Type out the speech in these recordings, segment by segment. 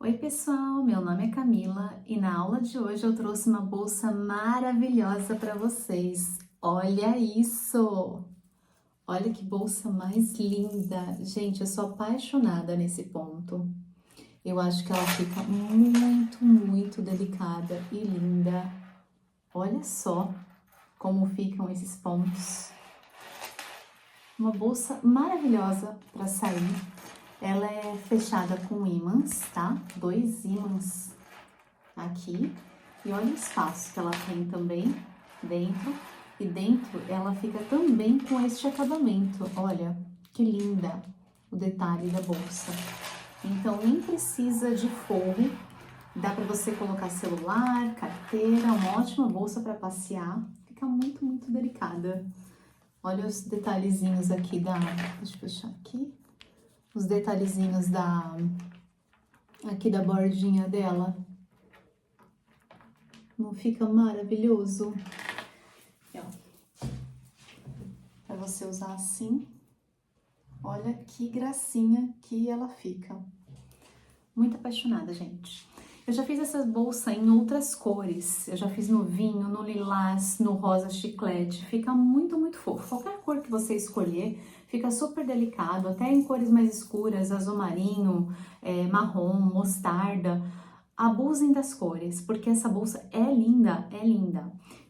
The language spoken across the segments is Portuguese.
Oi pessoal, meu nome é Camila e na aula de hoje eu trouxe uma bolsa maravilhosa para vocês. Olha isso! Olha que bolsa mais linda! Gente, eu sou apaixonada nesse ponto. Eu acho que ela fica muito delicada e linda. Olha só como ficam esses pontos. Uma bolsa maravilhosa para sair. Ela é fechada com ímãs, tá? 2 ímãs aqui. E olha o espaço que ela tem também dentro. E dentro ela fica também com este acabamento. Olha que linda o detalhe da bolsa. Então nem precisa de forro. Dá para você colocar celular, carteira, uma ótima bolsa para passear. Fica muito delicada. Olha os detalhezinhos aqui da... Deixa eu fechar aqui. Os detalhezinhos aqui da bordinha dela. Não fica maravilhoso? Aqui, ó. Pra você usar assim. Olha que gracinha que ela fica. Muito apaixonada, gente. Eu já fiz essas bolsas em outras cores. Eu já fiz no vinho, no lilás, no rosa chiclete. Fica muito fofo. Qualquer cor que você escolher, fica super delicado. Até em cores mais escuras, azul marinho, marrom, mostarda. Abusem das cores, porque essa bolsa é linda.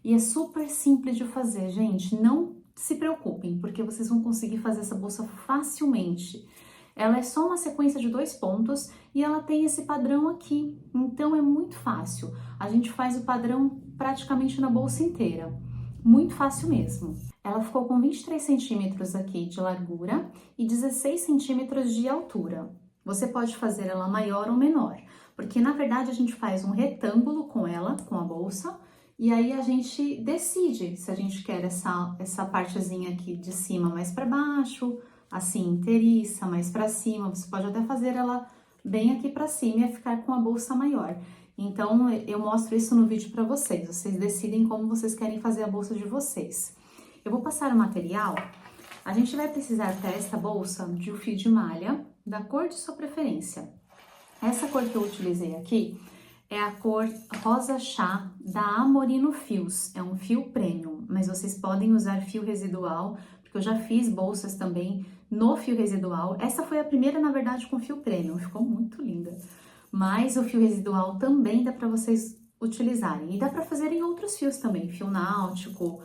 E é super simples de fazer, gente. Não se preocupem, porque vocês vão conseguir fazer essa bolsa facilmente. Ela é só uma sequência de 2 pontos e ela tem esse padrão aqui, então é muito fácil. A gente faz o padrão praticamente na bolsa inteira, muito fácil mesmo. Ela ficou com 23 centímetros aqui de largura e 16 centímetros de altura. Você pode fazer ela maior ou menor, porque na verdade a gente faz um retângulo com ela, com a bolsa, e aí a gente decide se a gente quer essa partezinha aqui de cima mais para baixo, assim, inteiriça, mais pra cima. Você pode até fazer ela bem aqui pra cima e ficar com a bolsa maior. Então, eu mostro isso no vídeo pra vocês. Vocês decidem como vocês querem fazer a bolsa de vocês. Eu vou passar o material. A gente vai precisar para esta bolsa de um fio de malha, da cor de sua preferência. Essa cor que eu utilizei aqui é a cor rosa chá da Amorino Fios. É um fio premium, mas vocês podem usar fio residual, porque eu já fiz bolsas também no fio residual. Essa foi a primeira, na verdade, com fio premium, ficou muito linda. Mas o fio residual também dá para vocês utilizarem. E dá para fazer em outros fios também, fio náutico,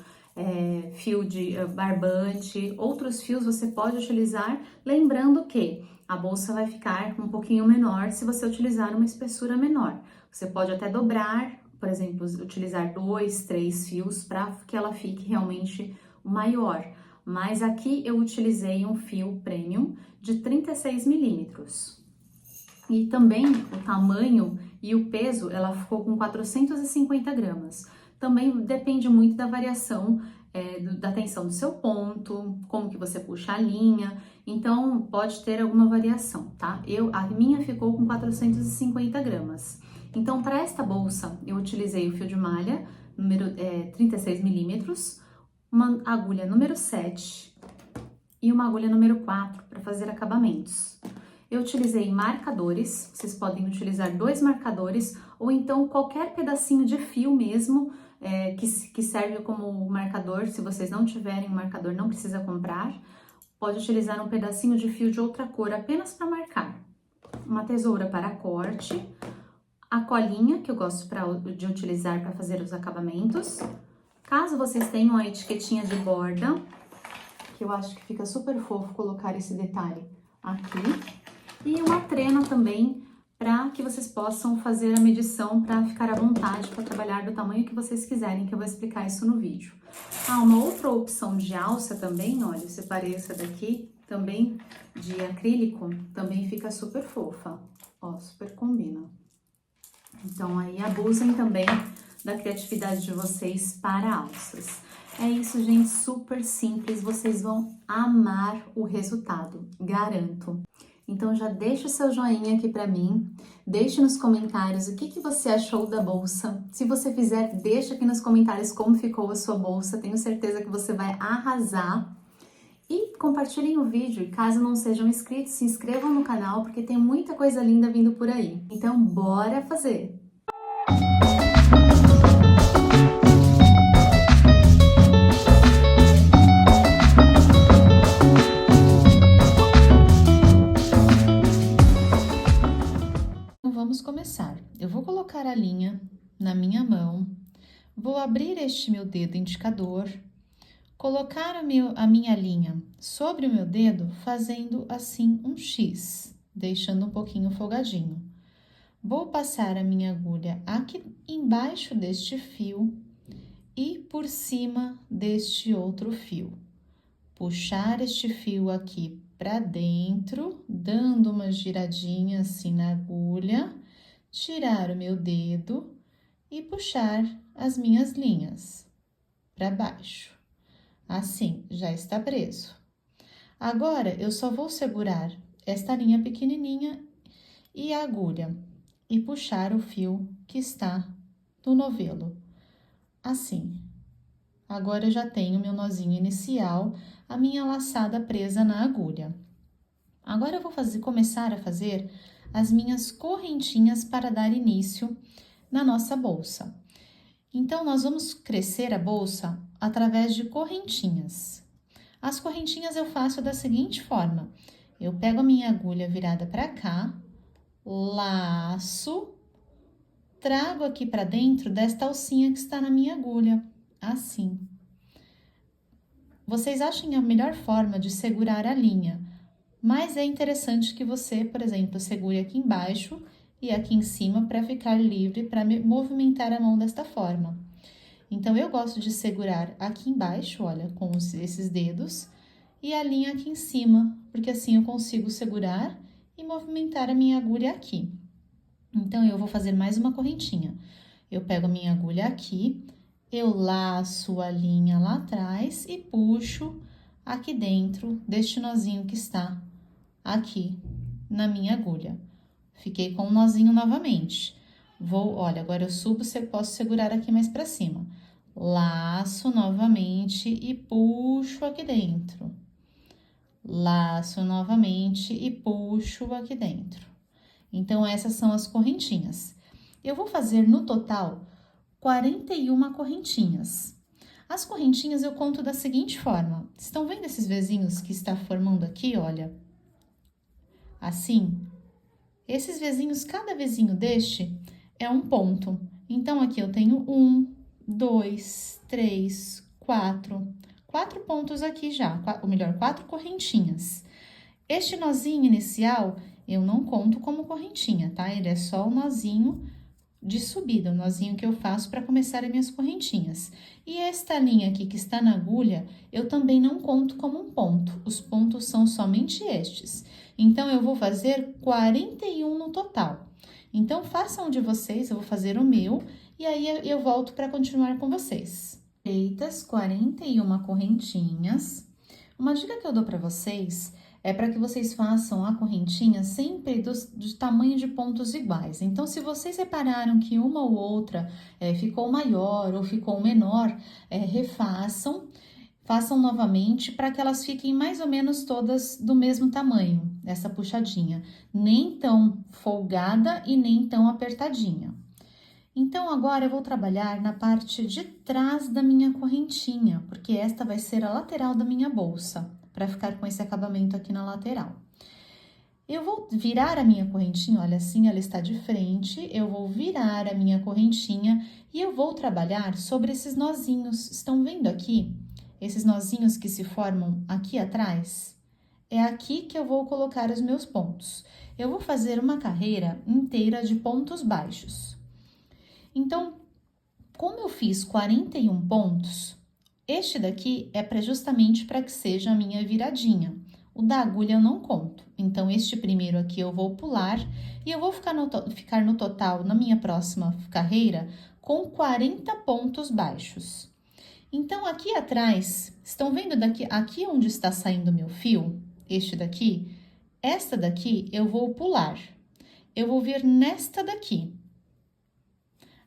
fio de barbante, outros fios você pode utilizar, lembrando que a bolsa vai ficar um pouquinho menor se você utilizar uma espessura menor. Você pode até dobrar, por exemplo, utilizar 2, 3 fios para que ela fique realmente maior. Mas aqui eu utilizei um fio premium de 36 milímetros. E também o tamanho e o peso, ela ficou com 450 gramas. Também depende muito da variação da tensão do seu ponto, como que você puxa a linha. Então, pode ter alguma variação, tá? A minha ficou com 450 gramas. Então, para esta bolsa, eu utilizei o fio de malha, número 36 milímetros, uma agulha número 7 e uma agulha número 4 para fazer acabamentos. Eu utilizei marcadores, vocês podem utilizar 2 marcadores ou então qualquer pedacinho de fio mesmo que serve como marcador. Se vocês não tiverem um marcador, não precisa comprar. Pode utilizar um pedacinho de fio de outra cor apenas para marcar. Uma tesoura para corte, a colinha que eu gosto de utilizar para fazer os acabamentos. Caso vocês tenham a etiquetinha de borda, que eu acho que fica super fofo colocar esse detalhe aqui. E uma trena também, para que vocês possam fazer a medição para ficar à vontade para trabalhar do tamanho que vocês quiserem, que eu vou explicar isso no vídeo. Uma outra opção de alça também, olha, eu separei essa daqui, também de acrílico, também fica super fofa, ó, super combina. Então, aí abusem também da criatividade de vocês para alças. É isso, gente, super simples, vocês vão amar o resultado, garanto. Então, já deixa o seu joinha aqui pra mim, deixe nos comentários o que você achou da bolsa. Se você fizer, deixa aqui nos comentários como ficou a sua bolsa, tenho certeza que você vai arrasar. E compartilhem o vídeo e caso não sejam inscritos, se inscrevam no canal porque tem muita coisa linda vindo por aí. Então, bora fazer! Então, vamos começar. Eu vou colocar a linha na minha mão, vou abrir este meu dedo indicador, colocar a minha linha sobre o meu dedo, fazendo assim um X, deixando um pouquinho folgadinho. Vou passar a minha agulha aqui embaixo deste fio e por cima deste outro fio. Puxar este fio aqui para dentro, dando uma giradinha assim na agulha, tirar o meu dedo e puxar as minhas linhas para baixo. Assim, já está preso. Agora, eu só vou segurar esta linha pequenininha e a agulha e puxar o fio que está no novelo. Assim. Agora, eu já tenho meu nozinho inicial, a minha laçada presa na agulha. Agora, eu vou começar a fazer as minhas correntinhas para dar início na nossa bolsa. Então, nós vamos crescer a bolsa através de correntinhas. As correntinhas eu faço da seguinte forma: eu pego a minha agulha virada para cá, laço, trago aqui para dentro desta alcinha que está na minha agulha, assim. Vocês achem a melhor forma de segurar a linha, mas é interessante que você, por exemplo, segure aqui embaixo e aqui em cima para ficar livre para movimentar a mão desta forma. Então, eu gosto de segurar aqui embaixo, olha, com esses dedos, e a linha aqui em cima, porque assim eu consigo segurar e movimentar a minha agulha aqui. Então, eu vou fazer mais uma correntinha. Eu pego a minha agulha aqui, eu laço a linha lá atrás e puxo aqui dentro deste nozinho que está aqui na minha agulha. Fiquei com o nozinho novamente. Olha, agora eu subo, posso segurar aqui mais para cima. Laço novamente e puxo aqui dentro. Laço novamente e puxo aqui dentro. Então, essas são as correntinhas. Eu vou fazer no total 41 correntinhas. As correntinhas eu conto da seguinte forma. Estão vendo esses vezinhos que está formando aqui, olha? Assim. Esses vezinhos, cada vezinho deste é um ponto. Então, aqui eu tenho 1, 2, 3, 4. 4 pontos aqui já, ou melhor, 4 correntinhas. Este nozinho inicial, eu não conto como correntinha, tá? Ele é só o nozinho de subida, o nozinho que eu faço para começar as minhas correntinhas. E esta linha aqui que está na agulha, eu também não conto como um ponto. Os pontos são somente estes. Então, eu vou fazer 41 no total. Então, façam de vocês, eu vou fazer o meu, e aí eu volto para continuar com vocês. Feitas 41 correntinhas, uma dica que eu dou para vocês é para que vocês façam a correntinha sempre do tamanho de pontos iguais. Então, se vocês repararam que uma ou outra ficou maior ou ficou menor, refaçam. Façam novamente para que elas fiquem mais ou menos todas do mesmo tamanho, essa puxadinha. Nem tão folgada e nem tão apertadinha. Então, agora eu vou trabalhar na parte de trás da minha correntinha, porque esta vai ser a lateral da minha bolsa, para ficar com esse acabamento aqui na lateral. Eu vou virar a minha correntinha, olha assim, ela está de frente, eu vou virar a minha correntinha e eu vou trabalhar sobre esses nozinhos. Estão vendo aqui? Esses nozinhos que se formam aqui atrás, é aqui que eu vou colocar os meus pontos. Eu vou fazer uma carreira inteira de pontos baixos. Então, como eu fiz 41 pontos, este daqui é justamente para que seja a minha viradinha. O da agulha eu não conto. Então, este primeiro aqui eu vou pular e eu vou ficar no total, na minha próxima carreira, com 40 pontos baixos. Então, aqui atrás, estão vendo aqui onde está saindo o meu fio? Este daqui? Esta daqui eu vou pular. Eu vou vir nesta daqui.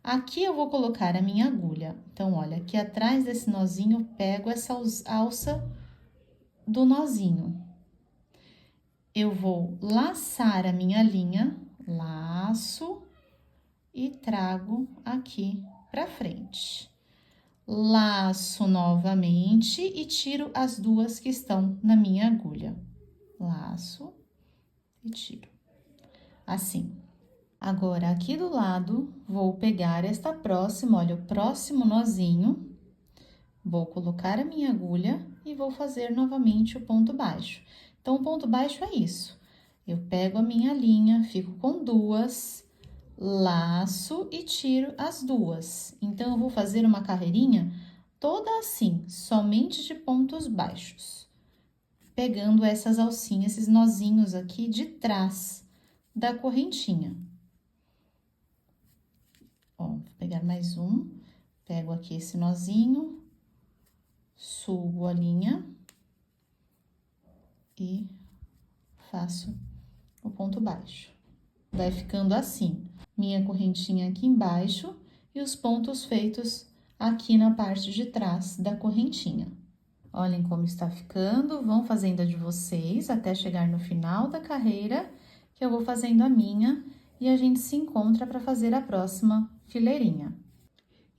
Aqui eu vou colocar a minha agulha. Então, olha, aqui atrás desse nozinho, eu pego essa alça do nozinho. Eu vou laçar a minha linha, laço e trago aqui pra frente. Laço novamente e tiro as duas que estão na minha agulha. Laço e tiro. Assim. Agora, aqui do lado, vou pegar esta próxima, olha, o próximo nozinho. Vou colocar a minha agulha e vou fazer novamente o ponto baixo. Então, o ponto baixo é isso. Eu pego a minha linha, fico com duas, laço e tiro as duas. Então, eu vou fazer uma carreirinha toda assim, somente de pontos baixos. Pegando essas alcinhas, esses nozinhos aqui de trás da correntinha. Ó, vou pegar mais um, pego aqui esse nozinho, subo a linha e faço o ponto baixo. Vai ficando assim, minha correntinha aqui embaixo e os pontos feitos aqui na parte de trás da correntinha. Olhem como está ficando, vão fazendo a de vocês até chegar no final da carreira, que eu vou fazendo a minha e a gente se encontra para fazer a próxima fileirinha.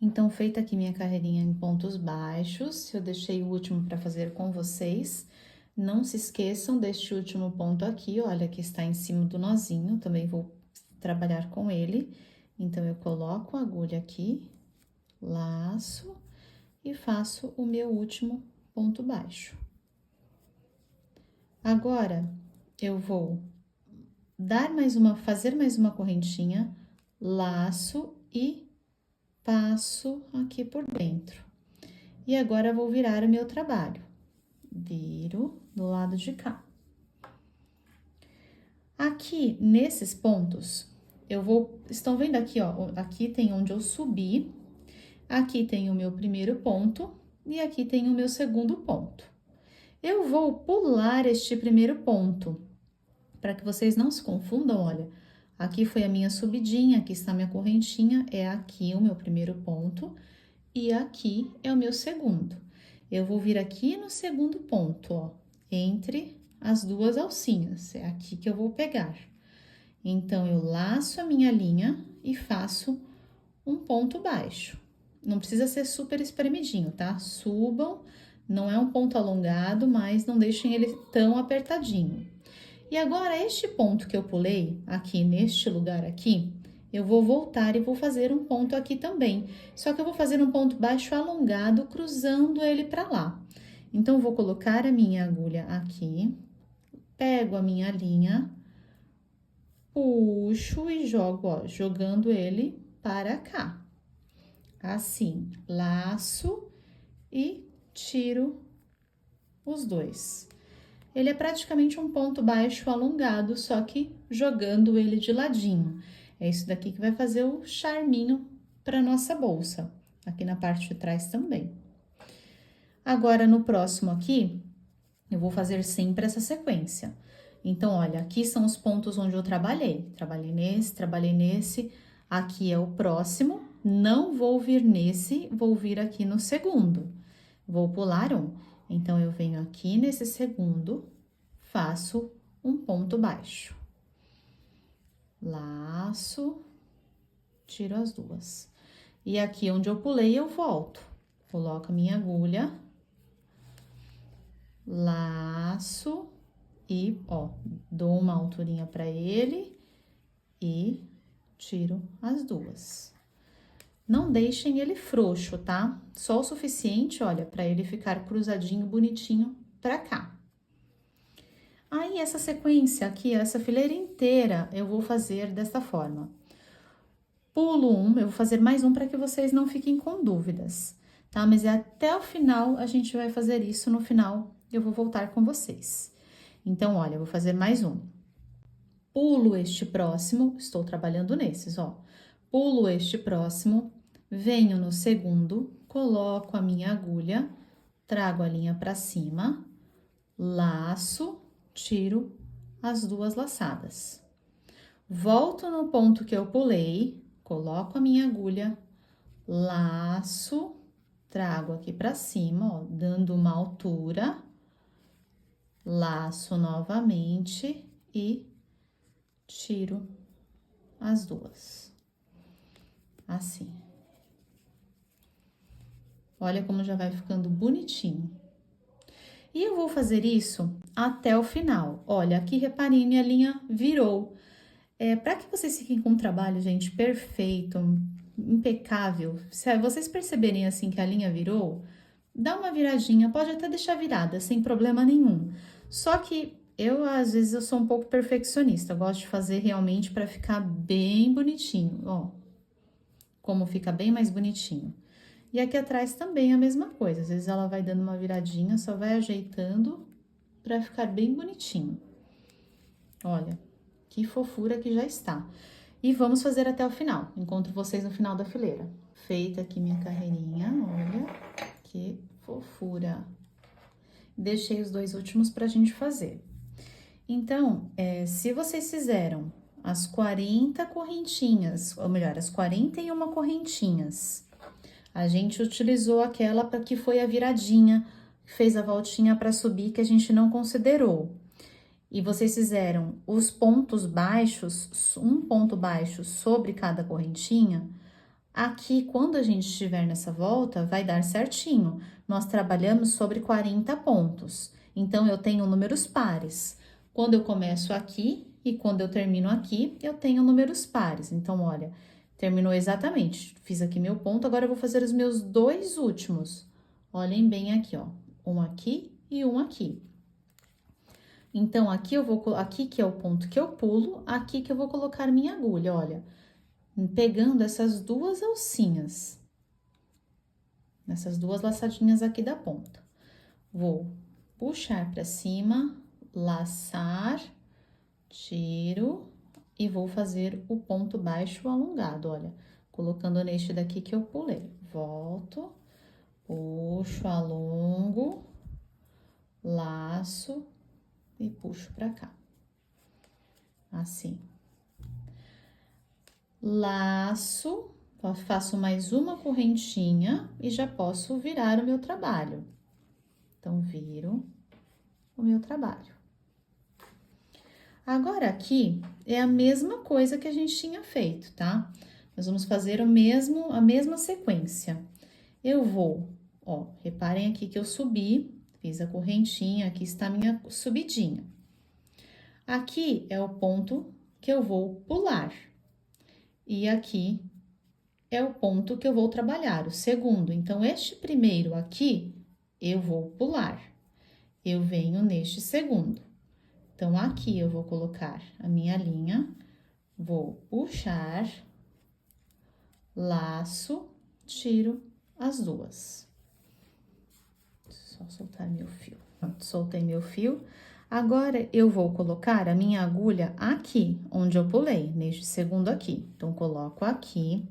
Então, feita aqui minha carreirinha em pontos baixos, eu deixei o último para fazer com vocês. Não se esqueçam deste último ponto aqui, olha, que está em cima do nozinho, também vou trabalhar com ele. Então, eu coloco a agulha aqui, laço e faço o meu último ponto baixo. Agora, eu vou fazer mais uma correntinha, laço e passo aqui por dentro. E agora, vou virar o meu trabalho. Viro do lado de cá. Aqui, nesses pontos, estão vendo aqui, ó, aqui tem onde eu subi, aqui tem o meu primeiro ponto e aqui tem o meu segundo ponto. Eu vou pular este primeiro ponto, para que vocês não se confundam, olha, aqui foi a minha subidinha, aqui está a minha correntinha, é aqui o meu primeiro ponto e aqui é o meu segundo. Eu vou vir aqui no segundo ponto, ó, entre as duas alcinhas, é aqui que eu vou pegar. Então, eu laço a minha linha e faço um ponto baixo. Não precisa ser super espremidinho, tá? Subam, não é um ponto alongado, mas não deixem ele tão apertadinho. E agora, este ponto que eu pulei, aqui neste lugar aqui, eu vou voltar e vou fazer um ponto aqui também. Só que eu vou fazer um ponto baixo alongado, cruzando ele para lá. Então, eu vou colocar a minha agulha aqui, pego a minha linha, puxo e jogo, ó, jogando ele para cá. Assim, laço e tiro os dois. Ele é praticamente um ponto baixo alongado, só que jogando ele de ladinho. É isso daqui que vai fazer o charminho para nossa bolsa, aqui na parte de trás também. Agora, no próximo aqui, eu vou fazer sempre essa sequência. Então, olha, aqui são os pontos onde eu trabalhei. Trabalhei nesse, aqui é o próximo. Não vou vir nesse, vou vir aqui no segundo. Vou pular um. Então, eu venho aqui nesse segundo, faço um ponto baixo. Laço, tiro as duas. E aqui onde eu pulei, eu volto. Coloco a minha agulha, laço e, ó, dou uma alturinha para ele e tiro as duas. Não deixem ele frouxo, tá? Só o suficiente, olha, para ele ficar cruzadinho, bonitinho pra cá. Aí, essa sequência aqui, essa fileira inteira, eu vou fazer desta forma. Pulo um, eu vou fazer mais um para que vocês não fiquem com dúvidas, tá? Mas é até o final, a gente vai fazer isso, no final eu vou voltar com vocês. Então, olha, eu vou fazer mais um. Pulo este próximo, estou trabalhando nesses, ó. Pulo este próximo, venho no segundo, coloco a minha agulha, trago a linha para cima, laço, tiro as duas laçadas. Volto no ponto que eu pulei, coloco a minha agulha, laço, trago aqui para cima, ó, dando uma altura laço novamente e tiro as duas. Assim. Olha como já vai ficando bonitinho. E eu vou fazer isso até o final. Olha, aqui reparem, minha linha virou. Para que vocês fiquem com um trabalho, gente, perfeito, impecável, se vocês perceberem assim que a linha virou, dá uma viradinha, pode até deixar virada, sem problema nenhum. Só que às vezes, eu sou um pouco perfeccionista, eu gosto de fazer realmente para ficar bem bonitinho, ó. Como fica bem mais bonitinho. E aqui atrás também a mesma coisa, às vezes ela vai dando uma viradinha, só vai ajeitando para ficar bem bonitinho. Olha, que fofura que já está. E vamos fazer até o final. Encontro vocês no final da fileira. Feita aqui minha carreirinha, olha, que fofura. Deixei os dois últimos pra gente fazer. Então, se vocês fizeram as 40 correntinhas, ou melhor, as 41 correntinhas, a gente utilizou aquela que foi a viradinha, fez a voltinha para subir, que a gente não considerou. E vocês fizeram os pontos baixos, um ponto baixo sobre cada correntinha, aqui, quando a gente estiver nessa volta, vai dar certinho. Nós trabalhamos sobre 40 pontos, então eu tenho números pares. Quando eu começo aqui e quando eu termino aqui, eu tenho números pares. Então, olha, terminou exatamente. Fiz aqui meu ponto, agora eu vou fazer os meus dois últimos. Olhem bem aqui, ó, um aqui e um aqui. Então, aqui que é o ponto que eu pulo, aqui que eu vou colocar minha agulha, olha, pegando essas duas alcinhas, nessas duas laçadinhas aqui da ponta. Vou puxar para cima, laçar, tiro e vou fazer o ponto baixo alongado, olha, colocando neste daqui que eu pulei. Volto, puxo, alongo, laço e puxo pra cá. Assim. Laço, faço mais uma correntinha e já posso virar o meu trabalho. Então, viro o meu trabalho. Agora, aqui é a mesma coisa que a gente tinha feito, tá? Nós vamos fazer a mesma sequência. Eu vou, ó, reparem aqui que eu subi, fiz a correntinha, aqui está a minha subidinha. Aqui é o ponto que eu vou pular. E aqui é o ponto que eu vou trabalhar, o segundo. Então, este primeiro aqui, eu vou pular. Eu venho neste segundo. Então, aqui eu vou colocar a minha linha, vou puxar, laço, tiro as duas. Só soltar meu fio. Pronto, soltei meu fio. Agora, eu vou colocar a minha agulha aqui, onde eu pulei, neste segundo aqui. Então, coloco aqui.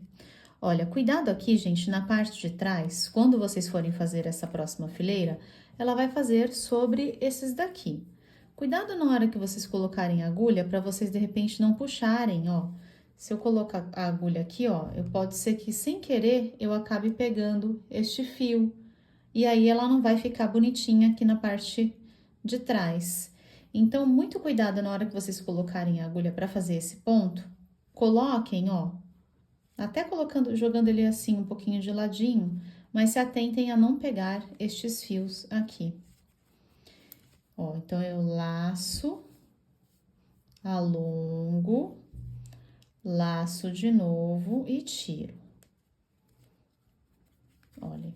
Olha, cuidado aqui, gente, na parte de trás, quando vocês forem fazer essa próxima fileira, ela vai fazer sobre esses daqui. Cuidado na hora que vocês colocarem a agulha, para vocês, de repente, não puxarem, ó. Se eu colocar a agulha aqui, ó, pode ser que, sem querer, eu acabe pegando este fio. E aí, ela não vai ficar bonitinha aqui na parte de trás. Então, muito cuidado na hora que vocês colocarem a agulha para fazer esse ponto. Coloquem, ó, até jogando ele assim um pouquinho de ladinho, mas se atentem a não pegar estes fios aqui. Ó, então, eu laço, alongo, laço de novo e tiro. Olha.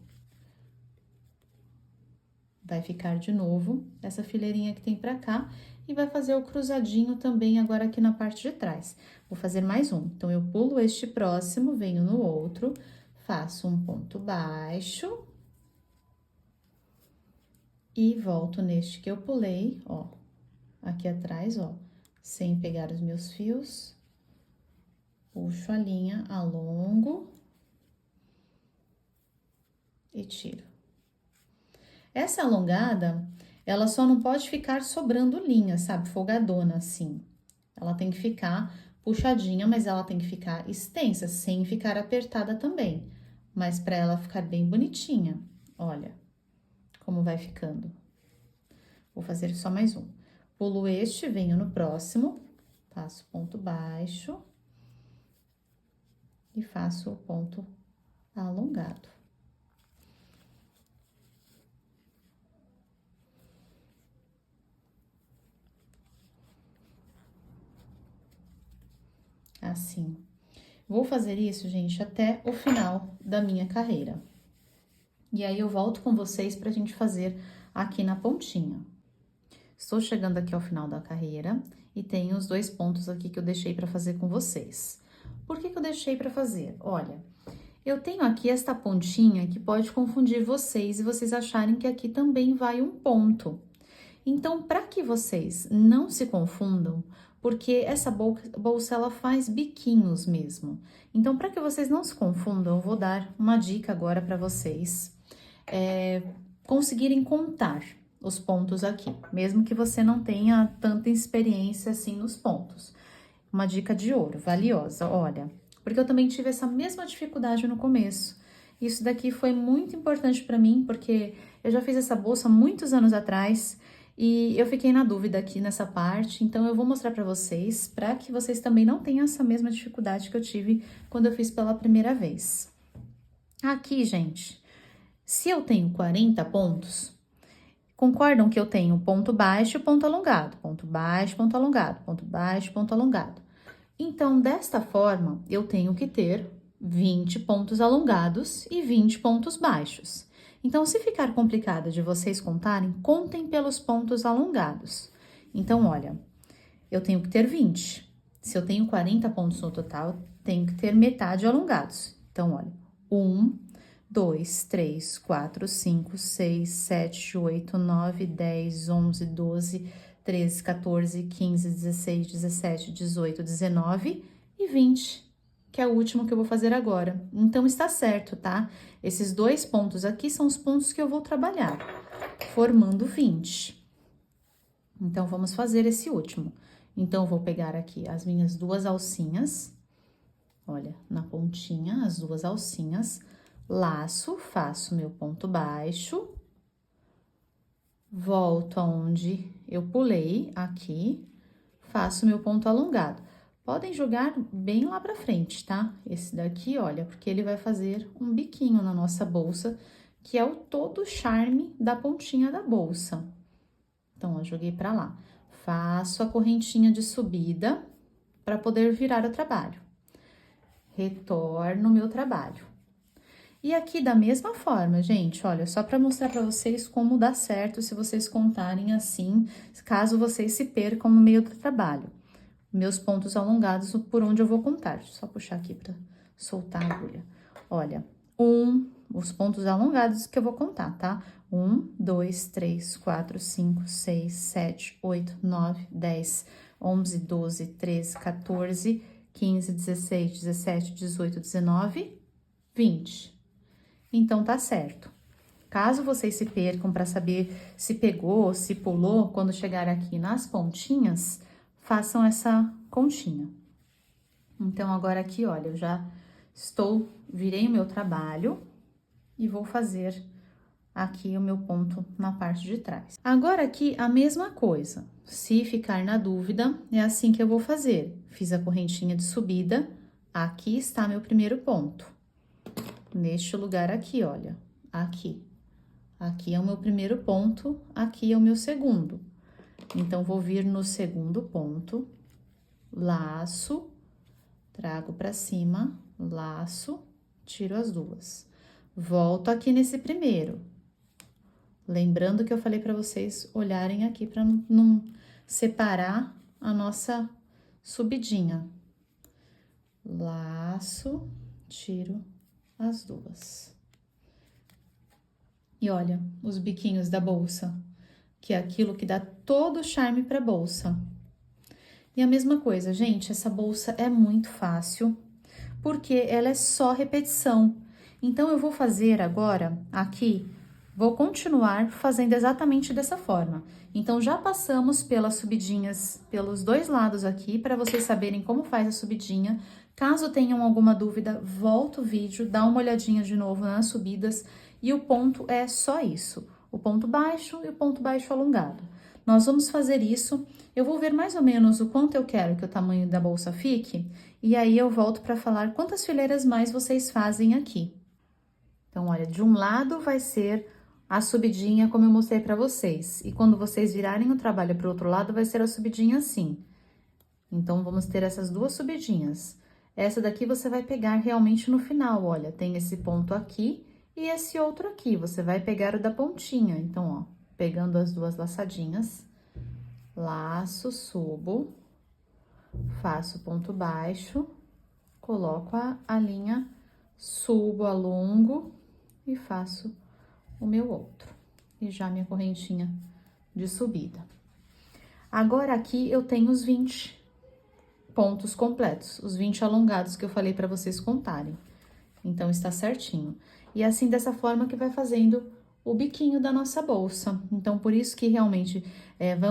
Vai ficar de novo essa fileirinha que tem pra cá e vai fazer o cruzadinho também agora aqui na parte de trás. Vou fazer mais um. Então, eu pulo este próximo, venho no outro, faço um ponto baixo e volto neste que eu pulei, ó, aqui atrás, ó, sem pegar os meus fios, puxo a linha, alongo e tiro. Essa alongada, ela só não pode ficar sobrando linha, sabe? Folgadona, assim. Ela tem que ficar puxadinha, mas ela tem que ficar extensa, sem ficar apertada também. Mas pra ela ficar bem bonitinha, olha como vai ficando. Vou fazer só mais um. Pulo este, venho no próximo, faço ponto baixo e faço o ponto alongado. Assim. Vou fazer isso, gente, até o final da minha carreira. E aí, eu volto com vocês pra gente fazer aqui na pontinha. Estou chegando aqui ao final da carreira e tenho os 2 pontos aqui que eu deixei pra fazer com vocês. Por que eu deixei pra fazer? Olha, eu tenho aqui esta pontinha que pode confundir vocês e vocês acharem que aqui também vai um ponto. Então, para que vocês não se confundam, porque essa bolsa ela faz biquinhos mesmo. Então, para que vocês não se confundam, eu vou dar uma dica agora para vocês conseguirem contar os pontos aqui, mesmo que você não tenha tanta experiência assim nos pontos. Uma dica de ouro, valiosa, olha, porque eu também tive essa mesma dificuldade no começo. Isso daqui foi muito importante para mim, porque eu já fiz essa bolsa muitos anos atrás e eu fiquei na dúvida aqui nessa parte, então eu vou mostrar para vocês, para que vocês também não tenham essa mesma dificuldade que eu tive quando eu fiz pela primeira vez. Aqui, gente, se eu tenho 40 pontos, concordam que eu tenho ponto baixo e ponto alongado, ponto baixo, ponto alongado, ponto baixo, ponto alongado. Então, desta forma, eu tenho que ter 20 pontos alongados e 20 pontos baixos. Então, se ficar complicado de vocês contarem, contem pelos pontos alongados. Então, olha, eu tenho que ter 20. Se eu tenho 40 pontos no total, tenho que ter metade alongados. Então, olha, 1, 2, 3, 4, 5, 6, 7, 8, 9, 10, 11, 12, 13, 14, 15, 16, 17, 18, 19 e 20, que é o último que eu vou fazer agora. Então, está certo, tá? Esses 2 pontos aqui são os pontos que eu vou trabalhar, formando 20. Então, vamos fazer esse último. Então, eu vou pegar aqui as minhas 2 alcinhas, olha, na pontinha, as 2 alcinhas, laço, faço meu ponto baixo, volto aonde eu pulei aqui, faço meu ponto alongado. Podem jogar bem lá pra frente, tá? Esse daqui, olha, porque ele vai fazer um biquinho na nossa bolsa, que é o todo charme da pontinha da bolsa. Então, ó, joguei pra lá. Faço a correntinha de subida para poder virar o trabalho. Retorno o meu trabalho. E aqui da mesma forma, gente, olha, só para mostrar para vocês como dá certo se vocês contarem assim, caso vocês se percam no meio do trabalho. Meus pontos alongados por onde eu vou contar. Deixa eu só puxar aqui para soltar a agulha. Olha, os pontos alongados que eu vou contar, tá? 1, 2, 3, 4, 5, 6, 7, 8, 9, 10, 11, 12, 13, 14, 15, 16, 17, 18, 19, 20. Então, tá certo. Caso vocês se percam para saber se pegou, se pulou, quando chegar aqui nas pontinhas, façam essa continha. Então, agora aqui, olha, eu já virei o meu trabalho e vou fazer aqui o meu ponto na parte de trás. Agora aqui, a mesma coisa. Se ficar na dúvida, é assim que eu vou fazer. Fiz a correntinha de subida, aqui está meu primeiro ponto. Neste lugar aqui, olha, aqui. Aqui é o meu primeiro ponto, aqui é o meu segundo. Então, vou vir no segundo ponto, laço, trago pra cima, laço, tiro as 2. Volto aqui nesse primeiro. Lembrando que eu falei pra vocês olharem aqui pra não separar a nossa subidinha. Laço, tiro as 2. E olha, os biquinhos da bolsa, que é aquilo que dá todo o charme pra bolsa. E a mesma coisa, gente, essa bolsa é muito fácil, porque ela é só repetição. Então, eu vou fazer agora, aqui, vou continuar fazendo exatamente dessa forma. Então, já passamos pelas subidinhas, pelos 2 lados aqui, para vocês saberem como faz a subidinha. Caso tenham alguma dúvida, volta o vídeo, dá uma olhadinha de novo nas subidas. E o ponto é só isso, o ponto baixo e o ponto baixo alongado. Nós vamos fazer isso, eu vou ver mais ou menos o quanto eu quero que o tamanho da bolsa fique, e aí eu volto para falar quantas fileiras mais vocês fazem aqui. Então, olha, de um lado vai ser a subidinha como eu mostrei para vocês, e quando vocês virarem o trabalho para o outro lado vai ser a subidinha assim. Então, vamos ter essas duas subidinhas. Essa daqui você vai pegar realmente no final, olha, tem esse ponto aqui e esse outro aqui, você vai pegar o da pontinha. Então, ó, pegando as duas laçadinhas, laço, subo, faço ponto baixo, coloco a linha, subo, alongo e faço o meu outro. E já minha correntinha de subida. Agora, aqui eu tenho os 20 pontos completos, os 20 alongados que eu falei para vocês contarem. Então, está certinho. E assim, dessa forma que vai fazendo o biquinho da nossa bolsa. Então, por isso que realmente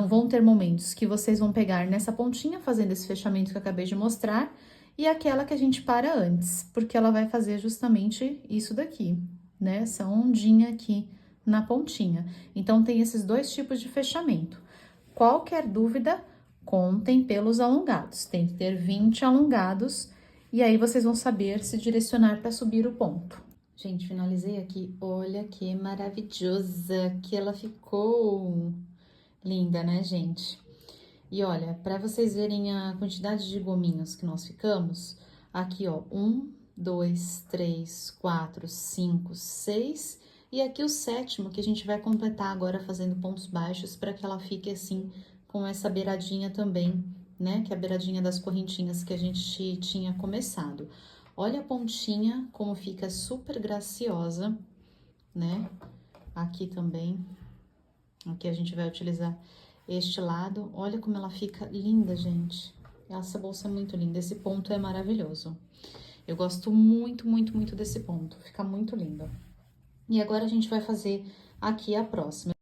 vão ter momentos que vocês vão pegar nessa pontinha, fazendo esse fechamento que eu acabei de mostrar, e aquela que a gente para antes, porque ela vai fazer justamente isso daqui, né? Essa ondinha aqui na pontinha. Então, tem esses dois tipos de fechamento. Qualquer dúvida, contem pelos alongados. Tem que ter 20 alongados, e aí vocês vão saber se direcionar para subir o ponto. Gente, finalizei aqui. Olha que maravilhosa que ela ficou. Linda, né, gente? E olha, para vocês verem a quantidade de gominhos que nós ficamos, aqui, ó, 1, 2, 3, 4, 5, 6, e aqui o sétimo que a gente vai completar agora fazendo pontos baixos para que ela fique assim, com essa beiradinha também, né? Que é a beiradinha das correntinhas que a gente tinha começado. Olha a pontinha como fica super graciosa, né? Aqui também, aqui a gente vai utilizar este lado. Olha como ela fica linda, gente. Essa bolsa é muito linda, esse ponto é maravilhoso. Eu gosto muito, muito, muito desse ponto, fica muito lindo. E agora a gente vai fazer aqui a próxima.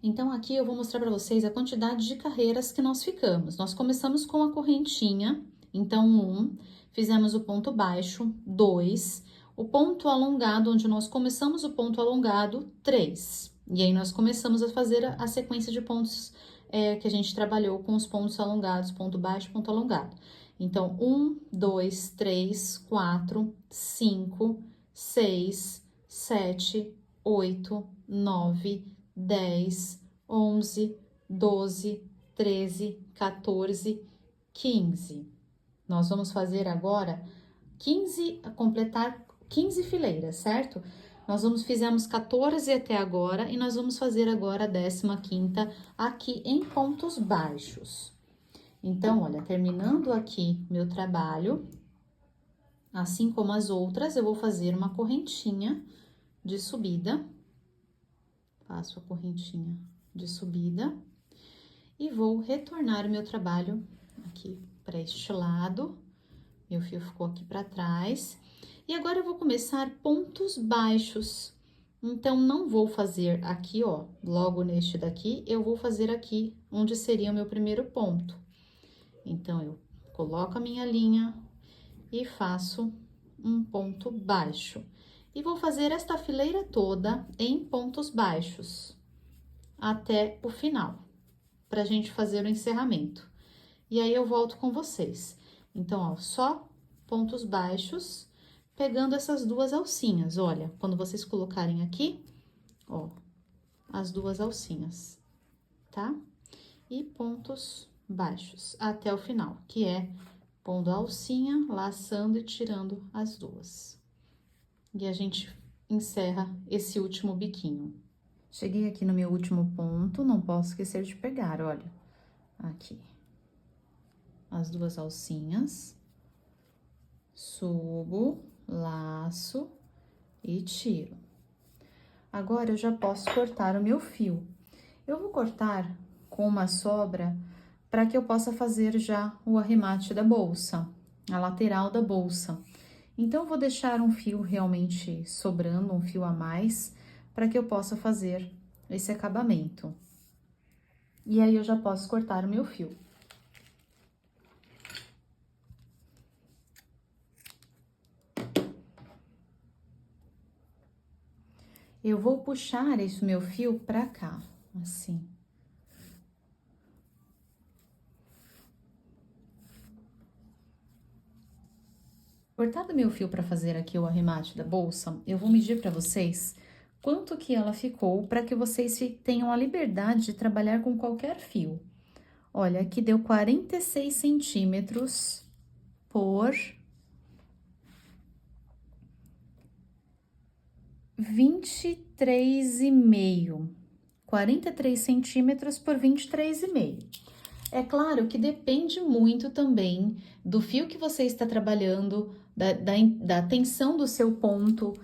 Então, aqui eu vou mostrar para vocês a quantidade de carreiras que nós ficamos. Nós começamos com a correntinha, então, 1, fizemos o ponto baixo, 2, o ponto alongado, onde nós começamos o ponto alongado, 3. E aí, nós começamos a fazer a sequência de pontos que a gente trabalhou com os pontos alongados, ponto baixo, ponto alongado. Então, 1, 2, 3, 4, 5, 6, 7, 8, 9, 10, 11, 12, 13, 14, 15. Nós vamos fazer agora 15, completar 15 fileiras, certo? Fizemos 14 até agora e nós vamos fazer agora a 15ª aqui em pontos baixos. Então, olha, terminando aqui meu trabalho, assim como as outras, eu vou fazer uma correntinha de subida. Faço a correntinha de subida e vou retornar o meu trabalho aqui para este lado. Meu fio ficou aqui para trás. E agora eu vou começar pontos baixos. Então, não vou fazer aqui, ó, logo neste daqui, eu vou fazer aqui onde seria o meu primeiro ponto. Então, eu coloco a minha linha e faço um ponto baixo. E vou fazer esta fileira toda em pontos baixos, até o final, pra gente fazer o encerramento. E aí, eu volto com vocês. Então, ó, só pontos baixos, pegando essas duas alcinhas. Olha, quando vocês colocarem aqui, ó, as duas alcinhas, tá? E pontos baixos até o final, que é pondo a alcinha, laçando e tirando as duas. E a gente encerra esse último biquinho. Cheguei aqui no meu último ponto, não posso esquecer de pegar, olha, aqui. As duas alcinhas, subo, laço e tiro. Agora, eu já posso cortar o meu fio. Eu vou cortar com uma sobra para que eu possa fazer já o arremate da bolsa, a lateral da bolsa. Então, eu vou deixar um fio realmente sobrando, um fio a mais, para que eu possa fazer esse acabamento. E aí, eu já posso cortar o meu fio. Eu vou puxar esse meu fio pra cá, assim. cortado meu fio para fazer aqui o arremate da bolsa, eu vou medir para vocês quanto que ela ficou para que vocês tenham a liberdade de trabalhar com qualquer fio. Olha, aqui deu 46 centímetros por 23,5. 43 centímetros por 23,5. É claro que depende muito também do fio que você está trabalhando, da tensão do seu ponto,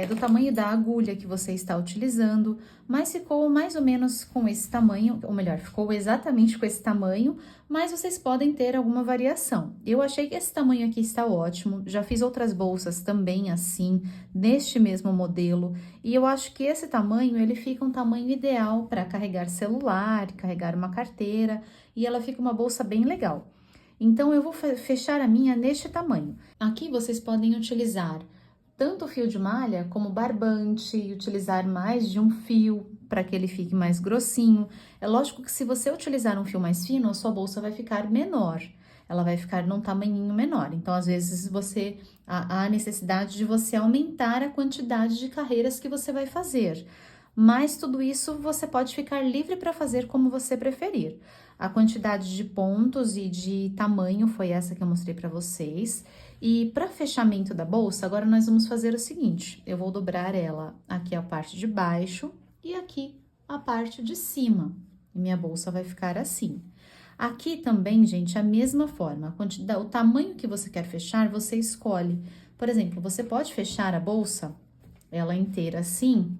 do tamanho da agulha que você está utilizando, mas ficou mais ou menos com esse tamanho, ou melhor, ficou exatamente com esse tamanho, mas vocês podem ter alguma variação. Eu achei que esse tamanho aqui está ótimo, já fiz outras bolsas também assim, neste mesmo modelo, e eu acho que esse tamanho, ele fica um tamanho ideal para carregar celular, carregar uma carteira, e ela fica uma bolsa bem legal. Então, eu vou fechar a minha neste tamanho. Aqui vocês podem utilizar tanto fio de malha como barbante, utilizar mais de um fio para que ele fique mais grossinho. É lógico que se você utilizar um fio mais fino, a sua bolsa vai ficar menor. Ela vai ficar num tamanhinho menor. Então, às vezes, há a necessidade de você aumentar a quantidade de carreiras que você vai fazer. Mas tudo isso você pode ficar livre para fazer como você preferir. A quantidade de pontos e de tamanho foi essa que eu mostrei para vocês. E para fechamento da bolsa, agora nós vamos fazer o seguinte: eu vou dobrar ela aqui a parte de baixo e aqui a parte de cima. E minha bolsa vai ficar assim. Aqui também, gente, a mesma forma, o tamanho que você quer fechar, você escolhe. Por exemplo, você pode fechar a bolsa, ela inteira assim,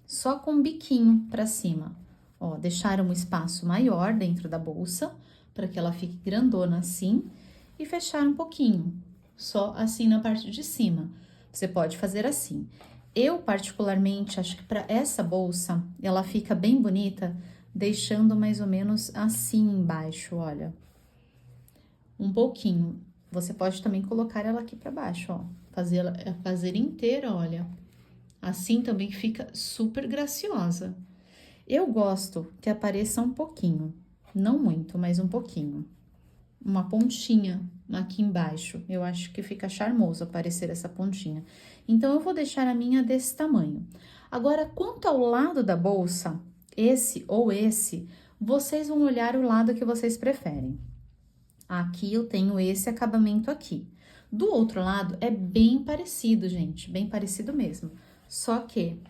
só com um biquinho para cima. Ó, deixar um espaço maior dentro da bolsa, para que ela fique grandona assim, e fechar um pouquinho, só assim na parte de cima. Você pode fazer assim. Eu, particularmente, acho que para essa bolsa, ela fica bem bonita, deixando mais ou menos assim embaixo, olha. Um pouquinho. Você pode também colocar ela aqui para baixo, ó. Fazer inteira, olha. Assim também fica super graciosa. Eu gosto que apareça um pouquinho, não muito, mas um pouquinho. Uma pontinha aqui embaixo, eu acho que fica charmoso aparecer essa pontinha. Então, eu vou deixar a minha desse tamanho. Agora, quanto ao lado da bolsa, esse ou esse, vocês vão olhar o lado que vocês preferem. Aqui eu tenho esse acabamento aqui. Do outro lado, é bem parecido, gente, bem parecido mesmo. Só que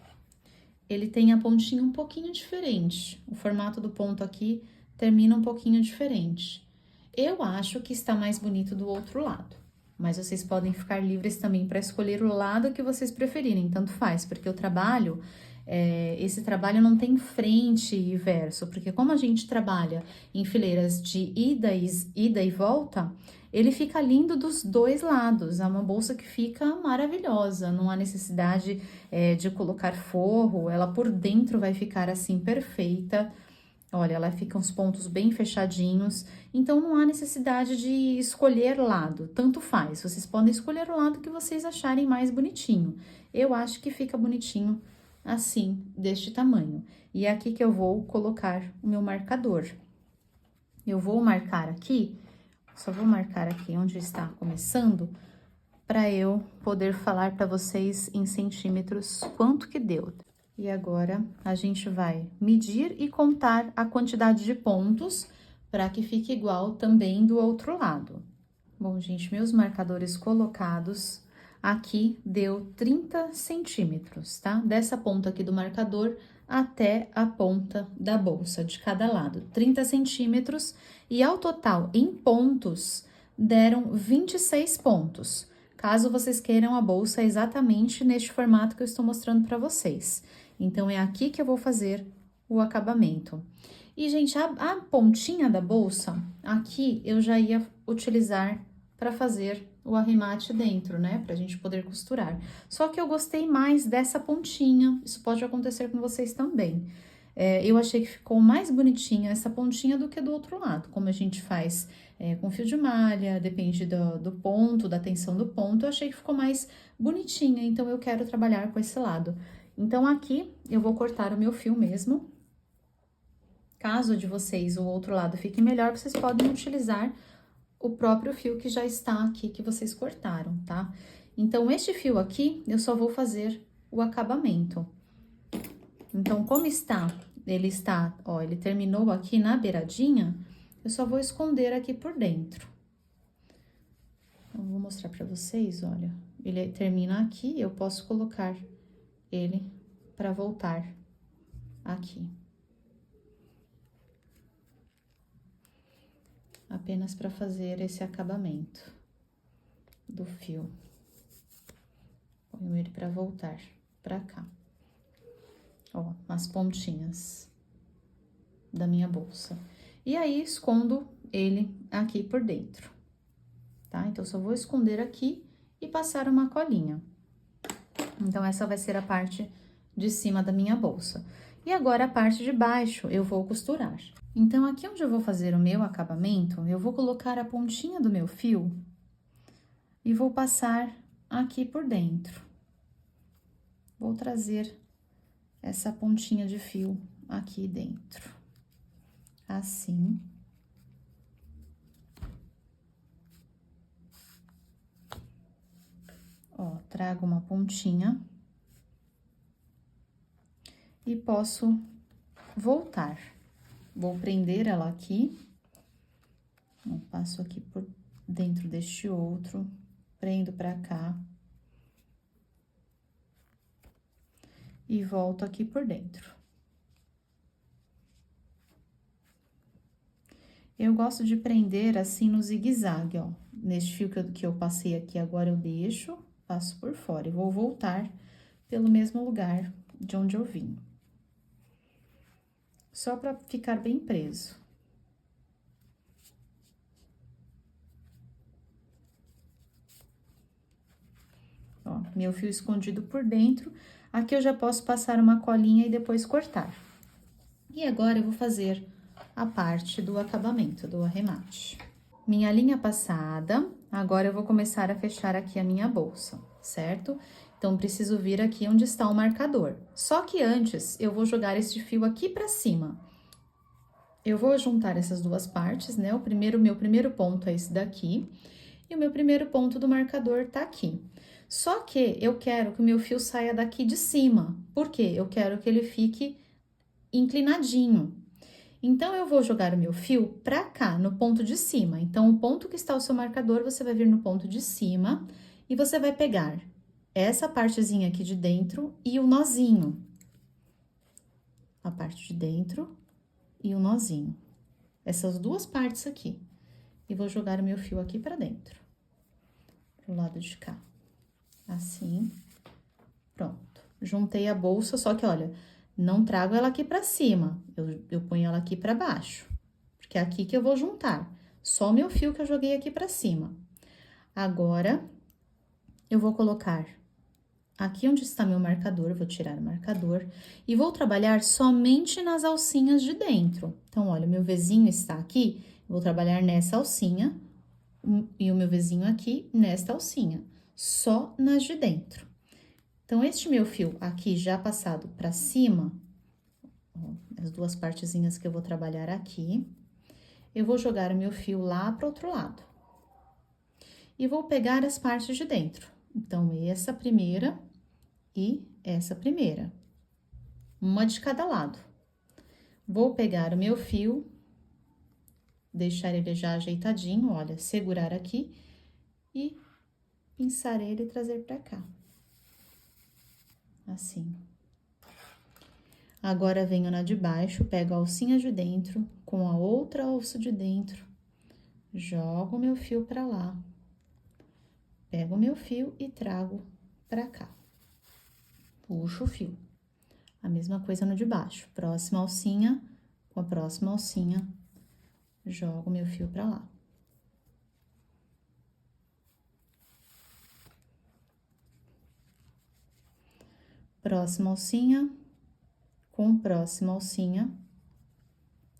ele tem a pontinha um pouquinho diferente. O formato do ponto aqui termina um pouquinho diferente. Eu acho que está mais bonito do outro lado, mas vocês podem ficar livres também para escolher o lado que vocês preferirem, tanto faz, porque esse trabalho não tem frente e verso, porque como a gente trabalha em fileiras de ida e volta, ele fica lindo dos dois lados. É uma bolsa que fica maravilhosa, não há necessidade de colocar forro, ela por dentro vai ficar assim perfeita. Olha, ela fica uns pontos bem fechadinhos, então não há necessidade de escolher lado, tanto faz. Vocês podem escolher o lado que vocês acharem mais bonitinho. Eu acho que fica bonitinho assim, deste tamanho. E é aqui que eu vou colocar o meu marcador. Eu vou marcar aqui, só vou marcar aqui onde está começando, para eu poder falar para vocês em centímetros quanto que deu. E agora, a gente vai medir e contar a quantidade de pontos para que fique igual também do outro lado. Bom, gente, meus marcadores colocados, aqui deu 30 centímetros, tá? Dessa ponta aqui do marcador até a ponta da bolsa, de cada lado, 30 centímetros. E ao total, em pontos, deram 26 pontos. Caso vocês queiram a bolsa exatamente neste formato que eu estou mostrando para vocês. Então, é aqui que eu vou fazer o acabamento. E, gente, a pontinha da bolsa, aqui eu já ia utilizar para fazer o arremate dentro, né? Pra gente poder costurar. Só que eu gostei mais dessa pontinha, isso pode acontecer com vocês também. Eu achei que ficou mais bonitinha essa pontinha do que do outro lado, como a gente faz com fio de malha, depende do ponto, da tensão do ponto, eu achei que ficou mais bonitinha, então eu quero trabalhar com esse lado. Então, aqui eu vou cortar o meu fio mesmo. Caso de vocês o outro lado fique melhor, vocês podem utilizar o próprio fio que já está aqui, que vocês cortaram, tá? Então, este fio aqui, eu só vou fazer o acabamento. Então, como ele está, ó, ele terminou aqui na beiradinha, eu só vou esconder aqui por dentro. Então, vou mostrar pra vocês, olha, ele termina aqui, eu posso colocar ele pra voltar aqui. Apenas para fazer esse acabamento do fio. Ponho ele para voltar para cá. Ó, as pontinhas da minha bolsa. E aí, escondo ele aqui por dentro, tá? Então, só vou esconder aqui e passar uma colinha. Então, essa vai ser a parte de cima da minha bolsa. E agora, a parte de baixo, eu vou costurar. Então, aqui onde eu vou fazer o meu acabamento, eu vou colocar a pontinha do meu fio e vou passar aqui por dentro. Vou trazer essa pontinha de fio aqui dentro, assim. Ó, trago uma pontinha e posso voltar. Vou prender ela aqui, eu passo aqui por dentro deste outro, prendo pra cá. E volto aqui por dentro. Eu gosto de prender assim no zigue-zague, ó. Neste fio que eu passei aqui, agora eu deixo, passo por fora. E vou voltar pelo mesmo lugar de onde eu vim. Só pra ficar bem preso. Ó, meu fio escondido por dentro. Aqui eu já posso passar uma colinha e depois cortar. E agora eu vou fazer a parte do acabamento, do arremate. Minha linha passada, agora eu vou começar a fechar aqui a minha bolsa, certo? Então, preciso vir aqui onde está o marcador. Só que antes, eu vou jogar este fio aqui pra cima. Eu vou juntar essas duas partes, né? Meu primeiro ponto é esse daqui, e o meu primeiro ponto do marcador tá aqui. Só que eu quero que o meu fio saia daqui de cima. Por quê? Eu quero que ele fique inclinadinho. Então, eu vou jogar o meu fio pra cá, no ponto de cima. Então, o ponto que está o seu marcador, você vai vir no ponto de cima e você vai pegar essa partezinha aqui de dentro e o nozinho. A parte de dentro e o nozinho. Essas duas partes aqui. E vou jogar o meu fio aqui pra dentro. Pro lado de cá. Assim. Pronto. Juntei a bolsa, só que, olha, não trago ela aqui pra cima. Eu ponho ela aqui pra baixo. Porque é aqui que eu vou juntar. Só o meu fio que eu joguei aqui pra cima. Agora, eu vou colocar aqui onde está meu marcador, eu vou tirar o marcador e vou trabalhar somente nas alcinhas de dentro. Então, olha, o meu vizinho está aqui, eu vou trabalhar nessa alcinha e o meu vizinho aqui nesta alcinha, só nas de dentro. Então, este meu fio aqui já passado para cima, ó, as duas partezinhas que eu vou trabalhar aqui, eu vou jogar o meu fio lá para o outro lado. E vou pegar as partes de dentro. Então, essa primeira e essa primeira. Uma de cada lado. Vou pegar o meu fio, deixar ele já ajeitadinho, olha, segurar aqui e pinçar ele e trazer pra cá. Assim. Agora, venho na de baixo, pego a alcinha de dentro, com a outra alça de dentro, jogo o meu fio pra lá. Pego o meu fio e trago pra cá. Puxo o fio. A mesma coisa no de baixo. Próxima alcinha, com a próxima alcinha, jogo o meu fio pra lá. Próxima alcinha, com próxima alcinha,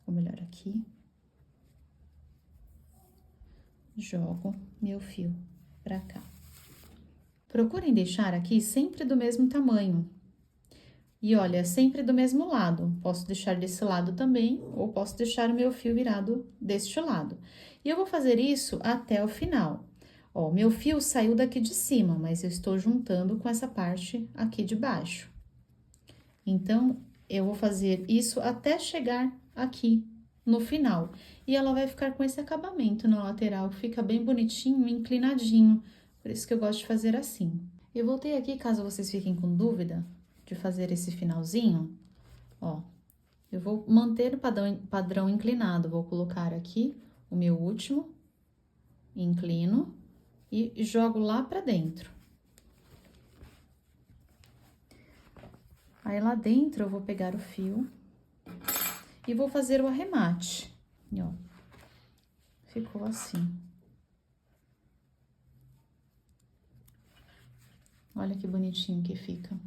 ou melhor, aqui, jogo meu fio pra cá. Procurem deixar aqui sempre do mesmo tamanho. E olha, sempre do mesmo lado. Posso deixar desse lado também, ou posso deixar o meu fio virado deste lado. E eu vou fazer isso até o final. Ó, meu fio saiu daqui de cima, mas eu estou juntando com essa parte aqui de baixo. Então, eu vou fazer isso até chegar aqui no final. E ela vai ficar com esse acabamento na lateral, fica bem bonitinho, inclinadinho. Por isso que eu gosto de fazer assim. Eu voltei aqui, caso vocês fiquem com dúvida de fazer esse finalzinho, ó. Eu vou manter o padrão inclinado, vou colocar aqui o meu último, inclino e jogo lá pra dentro. Aí, lá dentro, eu vou pegar o fio e vou fazer o arremate. E, ó, ficou assim. Olha que bonitinho que fica.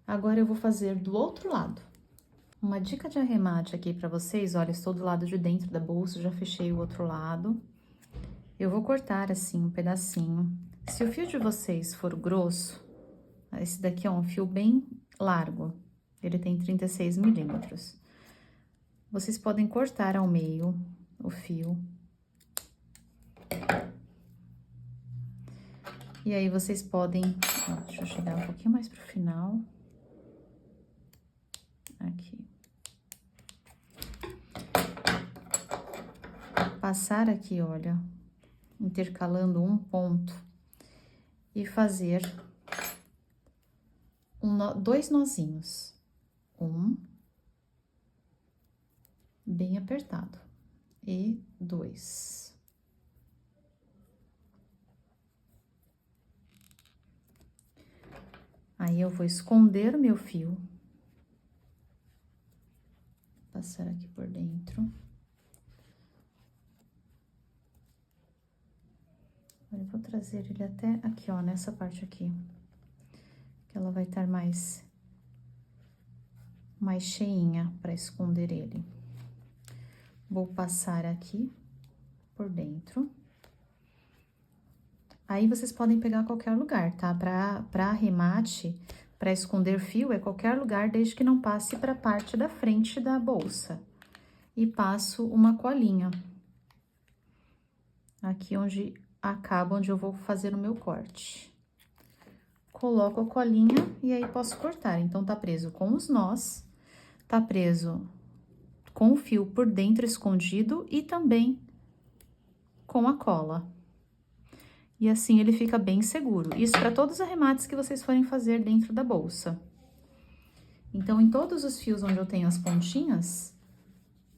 Agora, eu vou fazer do outro lado. Uma dica de arremate aqui pra vocês, olha, estou do lado de dentro da bolsa, já fechei o outro lado. Eu vou cortar assim um pedacinho. Se o fio de vocês for grosso, esse daqui é um fio bem largo, ele tem 36 milímetros. Vocês podem cortar ao meio o fio. E aí, vocês podem... Ó, deixa eu chegar um pouquinho mais pro final. Aqui. Passar aqui, olha, intercalando um ponto e fazer dois nozinhos. Bem apertado. E 2. Aí, eu vou esconder o meu fio. Passar aqui por dentro. Eu vou trazer ele até aqui, ó, nessa parte aqui. Que ela vai estar mais cheinha para esconder ele. Vou passar aqui por dentro. Aí, vocês podem pegar qualquer lugar, tá? Pra arremate, pra esconder fio, é qualquer lugar, desde que não passe pra parte da frente da bolsa. E passo uma colinha. Aqui onde acaba, onde eu vou fazer o meu corte. Coloco a colinha e aí posso cortar. Então, tá preso com os nós, tá preso com o fio por dentro escondido e também com a cola. E assim ele fica bem seguro. Isso para todos os arremates que vocês forem fazer dentro da bolsa. Então, em todos os fios onde eu tenho as pontinhas,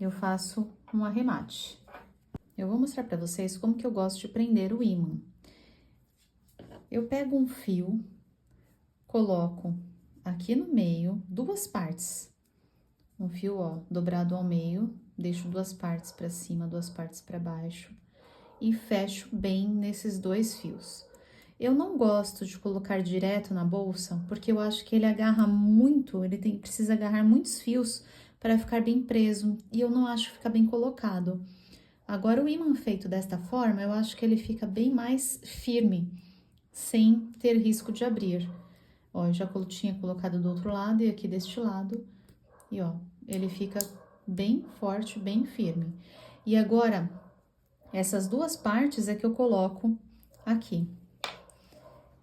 eu faço um arremate. Eu vou mostrar para vocês como que eu gosto de prender o ímã. Eu pego um fio, coloco aqui no meio, duas partes. Um fio, ó, dobrado ao meio, deixo duas partes para cima, duas partes para baixo. E fecho bem nesses dois fios. Eu não gosto de colocar direto na bolsa, porque eu acho que ele agarra muito, precisa agarrar muitos fios para ficar bem preso, e eu não acho que fica bem colocado. Agora, o ímã feito desta forma, eu acho que ele fica bem mais firme, sem ter risco de abrir. Ó, eu já tinha colocado do outro lado e aqui deste lado, e ó, ele fica bem forte, bem firme. E agora, essas duas partes é que eu coloco aqui.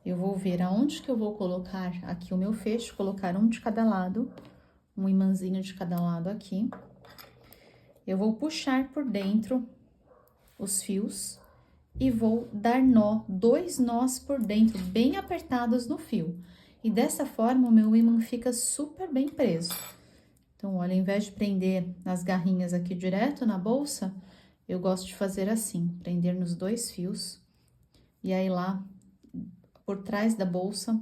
Eu vou ver aonde que eu vou colocar aqui o meu fecho, colocar um de cada lado, um imãzinho de cada lado aqui. Eu vou puxar por dentro os fios e vou dar nó, 2 nós por dentro, bem apertados no fio. E dessa forma, o meu ímã fica super bem preso. Então, olha, ao invés de prender as garrinhas aqui direto na bolsa, eu gosto de fazer assim, prender nos 2 fios. E aí, lá, por trás da bolsa,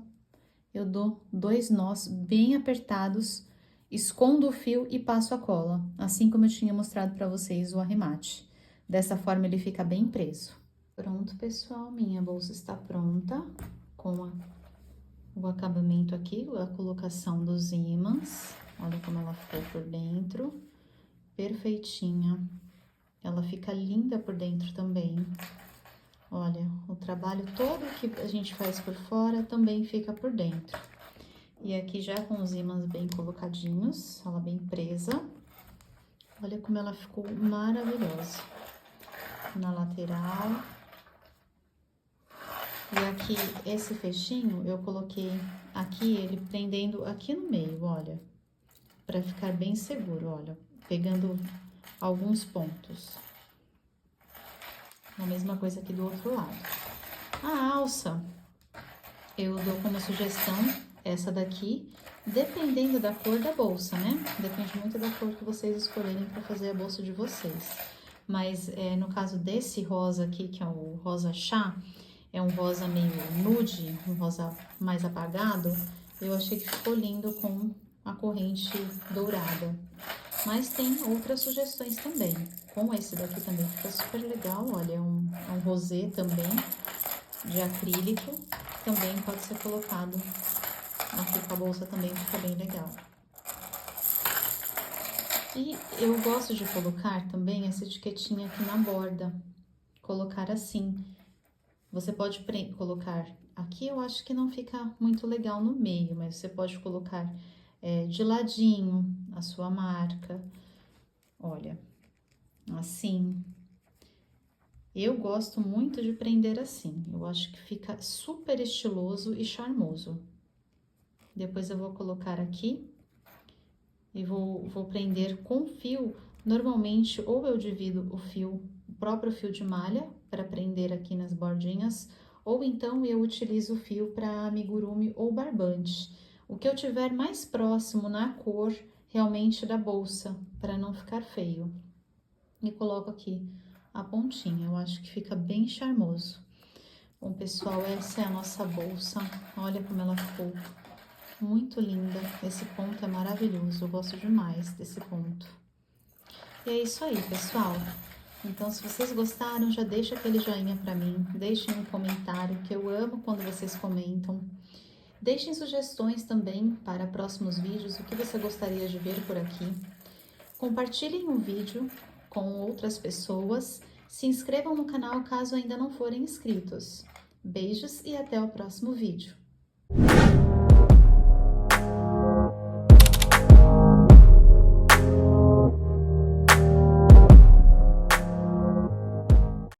eu dou 2 nós bem apertados, escondo o fio e passo a cola, assim como eu tinha mostrado para vocês o arremate. Dessa forma, ele fica bem preso. Pronto, pessoal, minha bolsa está pronta, com o acabamento aqui, a colocação dos ímãs. Olha como ela ficou por dentro, perfeitinha. Ela fica linda por dentro também. Olha, o trabalho todo que a gente faz por fora também fica por dentro. E aqui já com os ímãs bem colocadinhos, ela bem presa. Olha como ela ficou maravilhosa. Na lateral. E aqui, esse fechinho, eu coloquei aqui, ele prendendo aqui no meio, olha. Pra ficar bem seguro, olha. Pegando alguns pontos. A mesma coisa aqui do outro lado. A alça, eu dou como sugestão essa daqui, dependendo da cor da bolsa, né? Depende muito da cor que vocês escolherem para fazer a bolsa de vocês. Mas no caso desse rosa aqui, que é o rosa chá, é um rosa meio nude, um rosa mais apagado, eu achei que ficou lindo com a corrente dourada. Mas tem outras sugestões também. Com esse daqui também fica super legal, olha, é um rosé também, de acrílico, também pode ser colocado aqui com a bolsa, também fica bem legal. E eu gosto de colocar também essa etiquetinha aqui na borda, colocar assim. Você pode colocar aqui, eu acho que não fica muito legal no meio, mas você pode colocar de ladinho a sua marca, olha, assim. Eu gosto muito de prender assim, eu acho que fica super estiloso e charmoso. Depois eu vou colocar aqui e vou prender com fio. Normalmente, ou eu divido o próprio fio de malha para prender aqui nas bordinhas, ou então eu utilizo o fio para amigurumi ou barbante. O que eu tiver mais próximo na cor realmente da bolsa, para não ficar feio. E coloco aqui a pontinha, eu acho que fica bem charmoso. Bom, pessoal, essa é a nossa bolsa. Olha como ela ficou muito linda. Esse ponto é maravilhoso, eu gosto demais desse ponto. E é isso aí, pessoal. Então, se vocês gostaram, já deixa aquele joinha pra mim, deixem um comentário, que eu amo quando vocês comentam. Deixem sugestões também para próximos vídeos, o que você gostaria de ver por aqui. Compartilhem o vídeo com outras pessoas. Se inscrevam no canal caso ainda não forem inscritos. Beijos e até o próximo vídeo.